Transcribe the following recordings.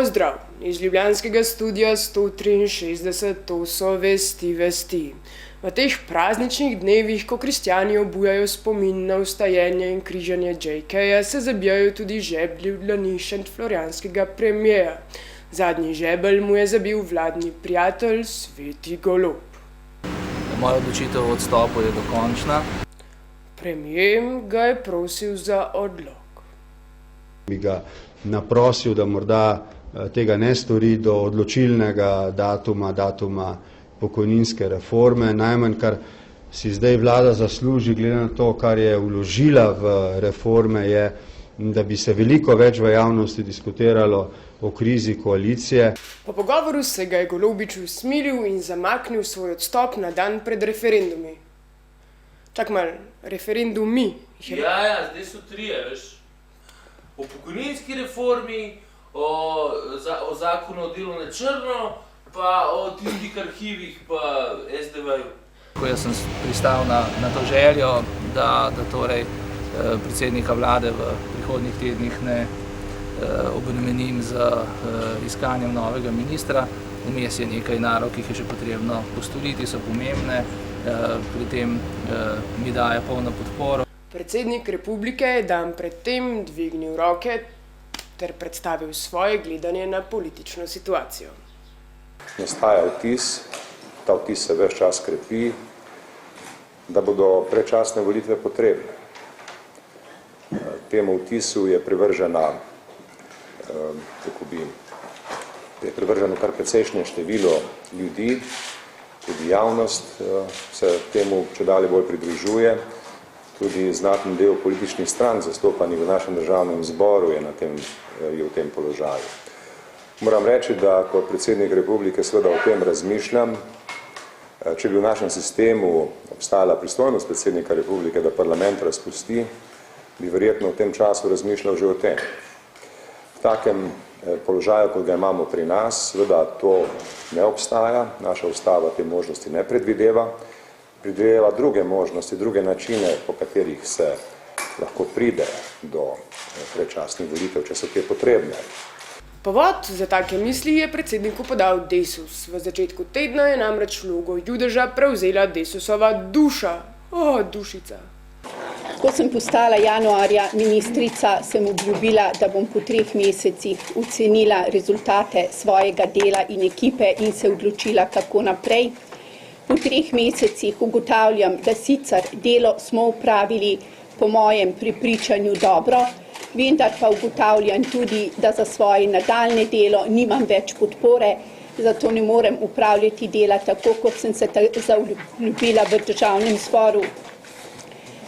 Pozdrav iz ljubljanskega studia 163, to so vesti. V teh prazničnih dnevih, ko kristjani obujajo spomin na vstajenje in križanje JK-ja, se zabijajo tudi žeblji v dlani šentflorjanskega premierja. Zadnji žebelj mu je zabil vladni prijatelj Sveti Golob. Moja odločitev o odstopu je dokončna. Premier ga je prosil za odlog. Bi ga naprosil, da morda tega ne stori do odločilnega datuma pokojninske reforme. Najmanj, kar si zdaj vlada zasluži, glede na to, kar je vložila v reforme, je, da bi se veliko več v javnosti diskutiralo o krizi koalicije. Po pogovoru se ga je Golobič usmilil in zamaknil svoj odstop na dan pred referendumi. Čak malo, referendumi. Ja, zdaj so trije, veš. O pokojninski reformi, o zakonu o delu na črno, pa o tistih arhivih, pa SDV-ju. Ko jaz sem pristal na to željo, da torej predsednika vlade v prihodnjih tednih ne obremenim z iskanjem novega ministra. Vmes je nekaj nalog, ki jih je še potrebno postoriti, so pomembne, pri tem mi daje polno podporo. Predsednik republike je dan predtem dvignil roke ter predstavil svoje gledanje na politično situacijo. Nastaja vtis, ta vtis se ves čas krepi, da bodo predčasne volitve potrebne. Temu vtisu je privrženo kar precejšnje število ljudi, tudi javnost se temu čedalje bolj pridružuje. Tudi znaten del političnih strank zastopanih v našem državnem zboru je v tem položaju. Moram reči, da kot predsednik republike seveda o tem razmišljam. Če bi v našem sistemu obstajala pristojnost predsednika republike, da parlament razpusti, bi verjetno v tem času razmišljal že o tem. V takem položaju, kot ga imamo pri nas, seveda to ne obstaja, naša ustava te možnosti ne predvideva. Predvideva druge možnosti, druge načine, po katerih se lahko pride do predčasnih volitev, če so te potrebne. Povod za take misli je predsedniku podal Desus. V začetku tedna je namreč vlogo Judeža prevzela Desusova duša. Dušica. Ko sem postala januarja ministrica, sem obljubila, da bom po 3 mesecih ocenila rezultate svojega dela in ekipe in se odločila, kako naprej. Po 3 mesecih ugotavljam, da sicer delo smo upravili po mojem prepričanju dobro, vendar pa ugotavljam tudi, da za svoje nadaljne delo nimam več podpore, zato ne morem upravljati dela tako, kot sem se zaobljubila v državnem zboru.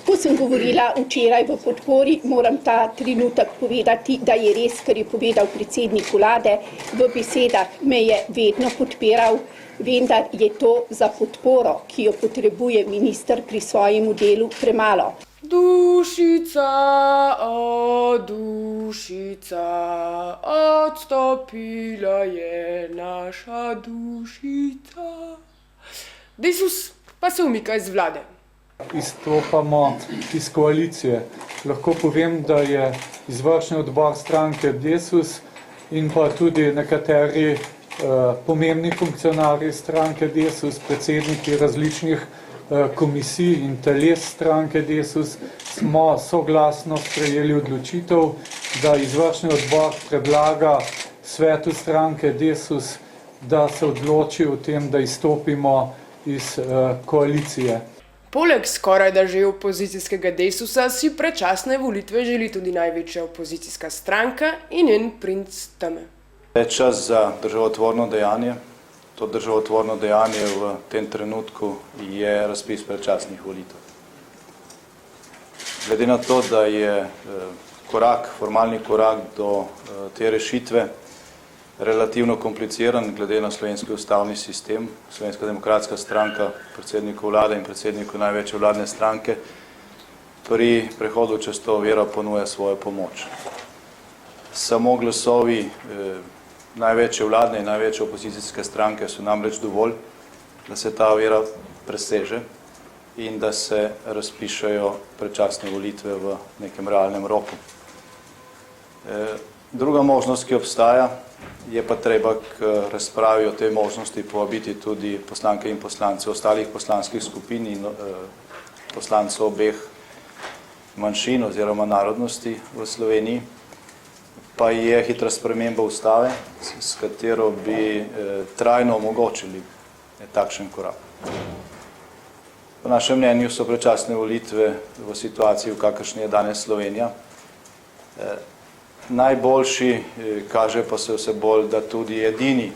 Ko sem govorila včeraj v podpori, moram ta trenutek povedati, da je res, kar je povedal predsednik vlade, v besedah me je vedno podpiral, vendar je to za podporo, ki jo potrebuje minister pri svojemu delu, premalo. Dušica, dušica, odstopila je naša dušica. Desus pa se umika iz vlade. Izstopamo iz koalicije. Lahko povem, da je izvršni odbor stranke Desus in pa tudi nekateri pomembni funkcionarji stranke Desus, predsedniki različnih komisij in teles stranke Desus, smo soglasno sprejeli odločitev, da izvršni odbor predlaga svetu stranke Desus, da se odloči o tem, da izstopimo iz koalicije. Poleg skoraj da že opozicijskega Desusa si predčasne volitve želi tudi največja opozicijska stranka in njen princ Teme. Je čas za državotvorno dejanje. To državotvorno dejanje v tem trenutku je razpis predčasnih volitev. Glede na to, da je formalni korak do te rešitve relativno kompliciran glede na slovenski ustavni sistem, Slovenska demokratska stranka, predsedniku vlade in predsedniku največje vladne stranke, pri prehodu čez to oviro ponuja svojo pomoč. Samo glasovi največje vladne in največje opozicijske stranke so namreč dovolj, da se ta ovira preseže in da se razpišejo predčasne volitve v nekem realnem roku. Druga možnost, ki obstaja, Je pa treba k razpravi o tej možnosti povabiti tudi poslanke in poslance ostalih poslanskih skupin in poslancev obeh manjšin oziroma narodnosti v Sloveniji, pa je hitra sprememba ustave, s katero bi trajno omogočili takšen korak. Po našem mnenju so predčasne volitve v situaciji, v kakršni je danes Slovenija, najboljši, kaže pa se vse bolj, da tudi edini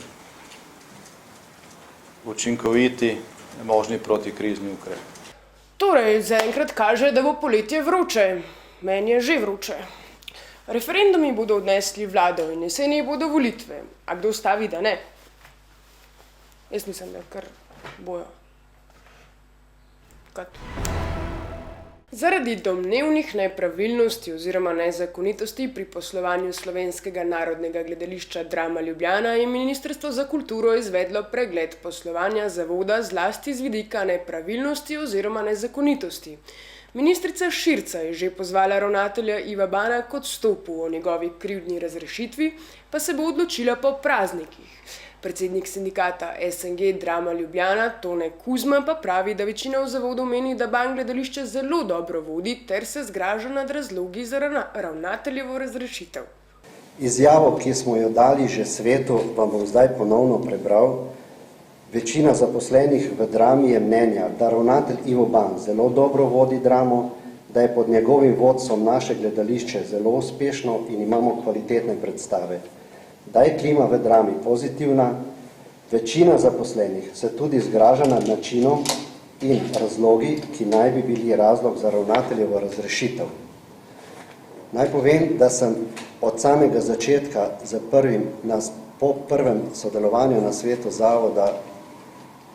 učinkoviti možni protikrizni ukrep. Torej, zaenkrat kaže, da bo poletje vroče. Meni je že vroče. Referendumi bodo odnesli vlado in jeseni bodo volitve. A kdo stavi, da ne? Jaz mislim, da kar bojo. Kot. Zaradi domnevnih nepravilnosti oziroma nezakonitosti pri poslovanju Slovenskega narodnega gledališča Drama Ljubljana je Ministrstvo za kulturo izvedlo pregled poslovanja zavoda zlasti z vidika nepravilnosti oziroma nezakonitosti. Ministrica Širca je že pozvala ravnatelja Iva Bana k odstopu, o njegovi krivdni razrešitvi pa se bo odločila po praznikih. Predsednik sindikata SNG Drama Ljubljana Tone Kuzma pa pravi, da večina v zavodu meni, da Ban gledališče zelo dobro vodi ter se zgraža nad razlogi za ravnateljevo razrešitev. Izjavo, ki smo jo dali že svetu, vam bom zdaj ponovno prebral. Večina zaposlenih v Drami je mnenja, da ravnatelj Ivo Ban zelo dobro vodi Dramo, da je pod njegovim vodstvom naše gledališče zelo uspešno in imamo kvalitetne predstave. Da je klima v Drami pozitivna, večina zaposlenih se tudi zgraža nad načinom in razlogi, ki naj bi bili razlog za ravnateljevo razrešitev. Naj povem, da sem od samega začetka po prvem sodelovanju na svetu zavoda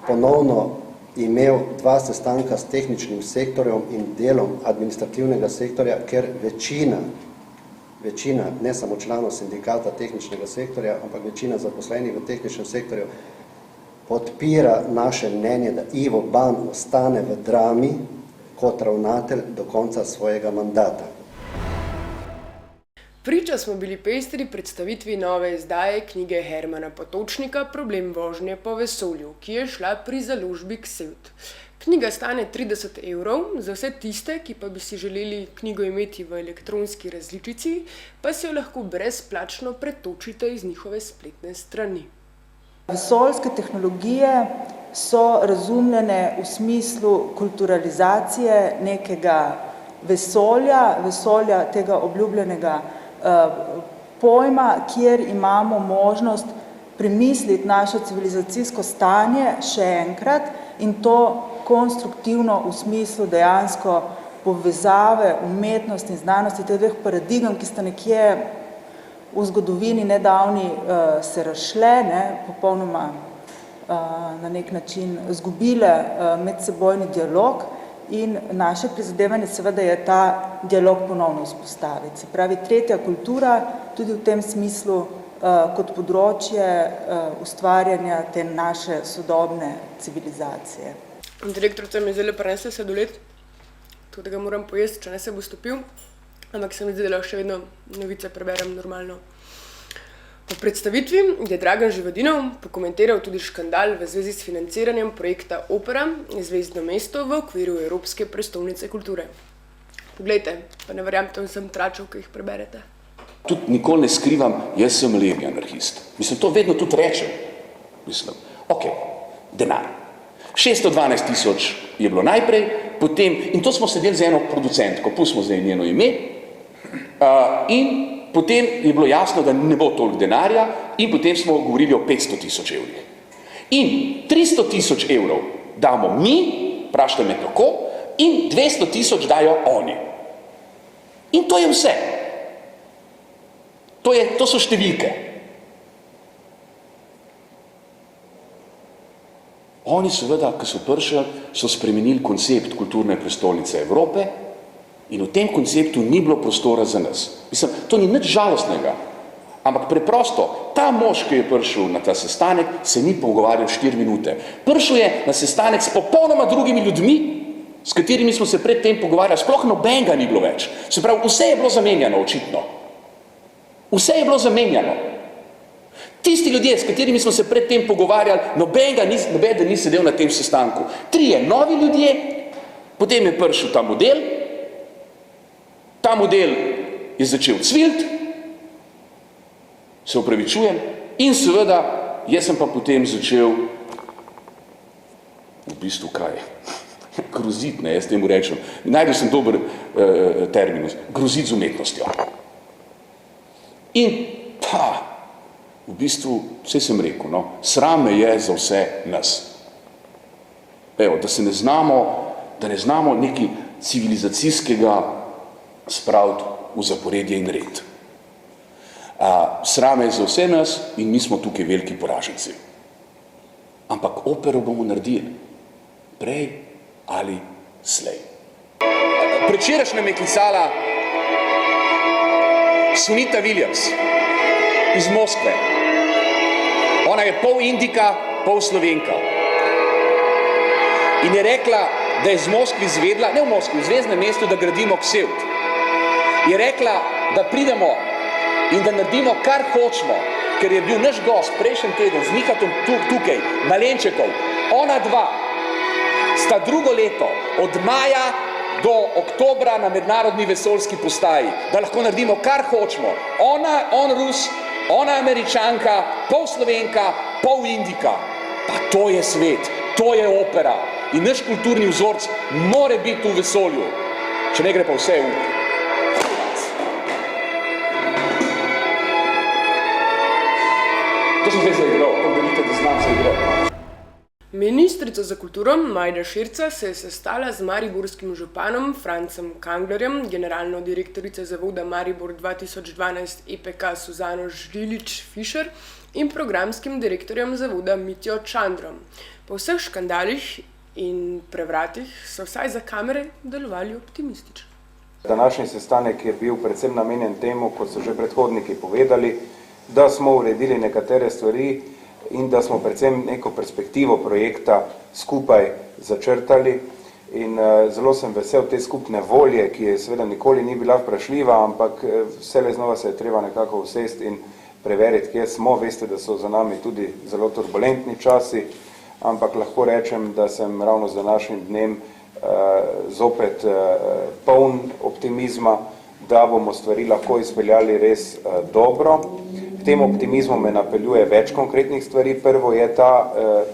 ponovno imel 2 sestanka s tehničnim sektorjem in delom administrativnega sektorja, ker večina, ne samo članov sindikata tehničnega sektorja, ampak večina zaposlenih v tehničnem sektorju podpira naše mnenje, da Ivo Ban ostane v Drami kot ravnatelj do konca svojega mandata. Priča smo bili pestri predstavitvi nove izdaje knjige Hermana Potočnika Problem vožnje po vesolju, ki je šla pri založbi Ksevt. Knjiga stane 30 € za vse tiste, ki pa bi si želeli knjigo imeti v elektronski različici, pa si jo lahko brezplačno pretočite iz njihove spletne strani. Vesoljske tehnologije so razumljene v smislu kulturalizacije nekega vesolja tega obljubljenega pojma, kjer imamo možnost premisliti naše civilizacijsko stanje še enkrat in to konstruktivno v smislu dejansko povezave umetnosti in znanosti, teh dveh paradigem, ki sta nekje v zgodovini nedavni se razšle, popolnoma na nek način zgubile medsebojni dialog in naše prizadevanje seveda je ta dialog ponovno vzpostaviti. Se pravi, tretja kultura tudi v tem smislu kot področje ustvarjanja te naše sodobne civilizacije. Direktorica mi zdaj prenese sladoled, tako da ga moram pojesti, če ne se bo stopil, ampak se mi zdi, da še vedno novice preberem normalno. Po predstavitvi je Dragan Živadinov pokomentiral tudi škandal v zvezi s financiranjem projekta Opera Zvezdno mesto v okviru Evropske prestolnice kulture. Poglejte, pa ne verjamete vsem tračev, ki jih preberete. Tudi nikoli ne skrivam, jaz sem levi anarhist. Mislim, to vedno tudi rečem. Mislim, denar. 612 000 je bilo najprej, potem, in to smo sedeli z eno producentko, pustimo zdaj njeno ime, in potem je bilo jasno, da ne bo toliko denarja in potem smo govorili o 500 000 evrih. In 300 000 evrov damo mi, vprašajte me kako, in 200 000 dajo oni. In to je vse. To so številke. Oni seveda, ko so prišli, so spremenili koncept kulturne prestolnice Evrope in v tem konceptu ni bilo prostora za nas. Mislim, to ni nič žalostnega, ampak preprosto, ta mož, ki je prišel na ta sestanek, se ni pogovarjal 4 minute. Prišel je na sestanek s popolnoma drugimi ljudmi, s katerimi smo se predtem pogovarjali, sploh nobenega ni bilo več. Se pravi, vse je bilo zamenjano, očitno. Vse je bilo zamenjano. Tisti ljudje, s katerimi smo se predtem pogovarjali, nobeden ni sedel na tem sestanku. 3 novi ljudje, potem je prišel ta model je začel cvilt, se opravičujem, in seveda, jaz sem pa potem začel v bistvu kaj? Grozit, ne, jaz temu rečem. Najdel sem dober terminus. Grozit z umetnostjo. In pa, v bistvu, vse sem rekel, no, sram me je za vse nas. Evo, da ne znamo nekaj civilizacijskega spraviti v zaporedje in red. Sram me je za vse nas in mi smo tukaj veliki poraženci. Ampak opero bomo naredili. Prej ali slej. Predvčerajšnjem je klicala Sunita Williams iz Moskve. Ona je pol Indika, pol Slovenka. In je rekla, da je z Moskvi izvedla, ne v Moskvi, v zvezdnem mestu, da gradimo ksevt. Je rekla, da pridemo in da naredimo, kar hočemo, ker je bil naš gost prejšnji teden z Nihatom tukaj, Malenčekov. Ona dva sta drugo leto, od maja do oktobra na mednarodni vesoljski postaji, da lahko naredimo, kar hočemo. On Rus, ona Američanka, pol Slovenka, pol Indika. Pa to je svet, to je opera. In naš kulturni vzorc more biti v vesolju, če ne gre pa vse v. To sem zdaj zaigral, to vidite, da znam zaigral. Ministrica za kulturo Majda Širca se je sestala z mariborskim županom Francem Kanglerjem, generalno direktorico zavoda Maribor 2012 EPK Suzano Žilič-Fišer in programskim direktorjem zavoda Mitjo Čandrom. Po vseh škandalih in prevratih so vsaj za kamere delovali optimistično. Današnji sestanek je bil predvsem namenjen temu, kot so že predhodniki povedali, da smo uredili nekatere stvari in da smo predvsem neko perspektivo projekta skupaj začrtali. In zelo sem vesel te skupne volje, ki je seveda nikoli ni bila vprašljiva, ampak vselej znova se je treba nekako usesti in preveriti, kje smo. Veste, da so za nami tudi zelo turbulentni časi, ampak lahko rečem, da sem ravno z današnjim dnem zopet poln optimizma, da bomo stvari lahko izpeljali res dobro. V tem optimizmu me napeljuje več konkretnih stvari.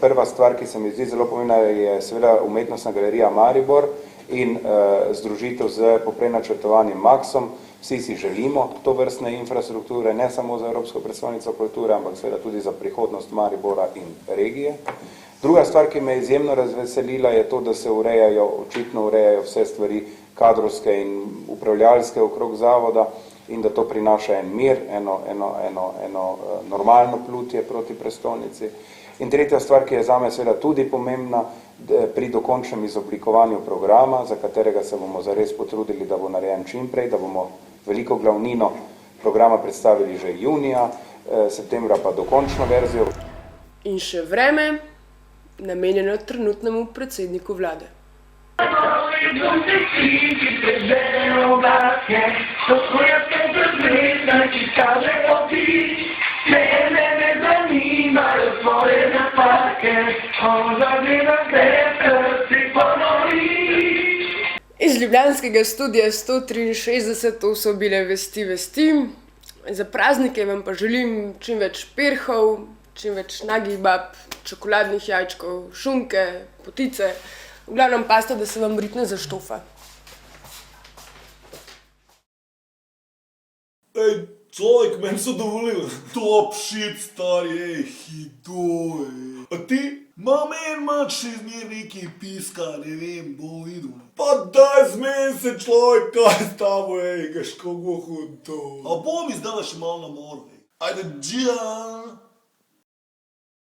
Prva stvar, ki se mi zdi zelo pomembna, je seveda Umetnostna galerija Maribor in združitev z poprej načrtovanim Maxom. Vsi si želimo tovrstne infrastrukture, ne samo za Evropsko predstavnico kulture, ampak seveda tudi za prihodnost Maribora in regije. Druga stvar, ki me je izjemno razveselila, je to, da se očitno urejajo vse stvari kadrovske in upravljalske okrog zavoda in da to prinaša en mir, eno normalno plutje proti prestolnici. In tretja stvar, ki je zame seveda tudi pomembna, pri dokončnem izoblikovanju programa, za katerega se bomo zares potrudili, da bo narejen čim prej, da bomo veliko glavnino programa predstavili že junija, septembra pa dokončno verzijo. In še vreme, namenjeno trenutnemu predsedniku vlade. Iz ljubljanskega studia 163, to so bile vesti. Za praznike vam pa želim čim več perhov, čim več nagih bab, čokoladnih jajčkov, šunke, potice, v glavnem pasta, da se vam ritne zaštofa. Ej, človek, meni so dovolili top shit, stari, hido, A ti? Meni še zmer nekaj piska, ne vem, bo videl. Pa daj zmeni se, človek, kaj s tabo, gaš, kako hudo. A bom izdala še malo na morvi. Ajde, džija.